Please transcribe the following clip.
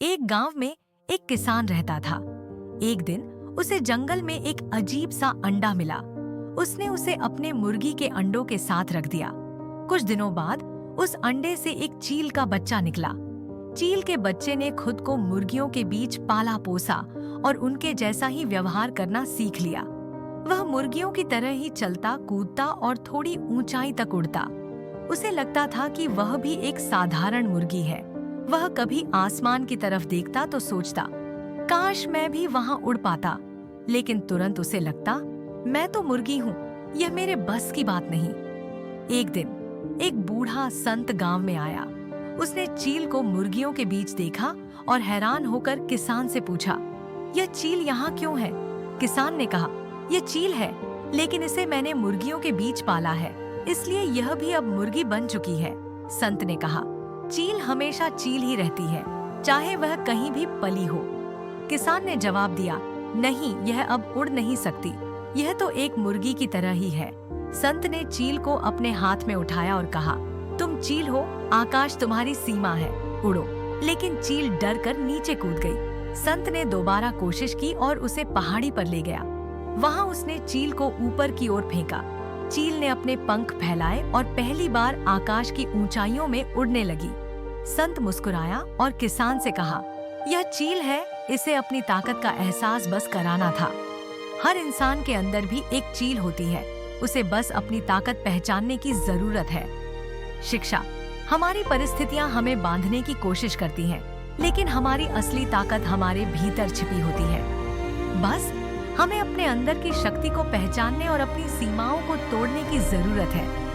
एक गांव में एक किसान रहता था। एक दिन उसे जंगल में एक अजीब सा अंडा मिला। उसने उसे अपने मुर्गी के अंडों के साथ रख दिया। कुछ दिनों बाद उस अंडे से एक चील का बच्चा निकला। चील के बच्चे ने खुद को मुर्गियों के बीच पाला पोसा और उनके जैसा ही व्यवहार करना सीख लिया। वह मुर्गियों की तरह ही चलता, कूदता और थोड़ी ऊंचाई तक उड़ता। उसे लगता था कि वह भी एक साधारण मुर्गी है। वह कभी आसमान की तरफ देखता तो सोचता, काश मैं भी वहां उड़ पाता। लेकिन तुरंत उसे लगता, मैं तो मुर्गी हूँ, यह मेरे बस की बात नहीं। एक दिन एक बूढ़ा संत गांव में आया। उसने चील को मुर्गियों के बीच देखा और हैरान होकर किसान से पूछा, यह चील यहाँ क्यों है? किसान ने कहा, यह चील है, लेकिन इसे मैंने मुर्गियों के बीच पाला है, इसलिए यह भी अब मुर्गी बन चुकी है। संत ने कहा, चील हमेशा चील ही रहती है, चाहे वह कहीं भी पली हो। किसान ने जवाब दिया, नहीं, यह अब उड़ नहीं सकती, यह तो एक मुर्गी की तरह ही है। संत ने चील को अपने हाथ में उठाया और कहा, तुम चील हो, आकाश तुम्हारी सीमा है, उड़ो। लेकिन चील डर कर नीचे कूद गई। संत ने दोबारा कोशिश की और उसे पहाड़ी पर ले गया। वहां उसने चील को ऊपर की ओर फेंका। चील ने अपने पंख फैलाए और पहली बार आकाश की ऊंचाइयों में उड़ने लगी। संत मुस्कुराया और किसान से कहा, यह चील है, इसे अपनी ताकत का एहसास बस कराना था। हर इंसान के अंदर भी एक चील होती है, उसे बस अपनी ताकत पहचानने की जरूरत है। शिक्षा। हमारी परिस्थितियां हमें बांधने की कोशिश करती हैं, लेकिन हमारी असली ताकत हमारे भीतर छिपी होती है। बस हमें अपने अंदर की शक्ति को पहचानने और अपनी सीमाओं को तोड़ने की जरूरत है।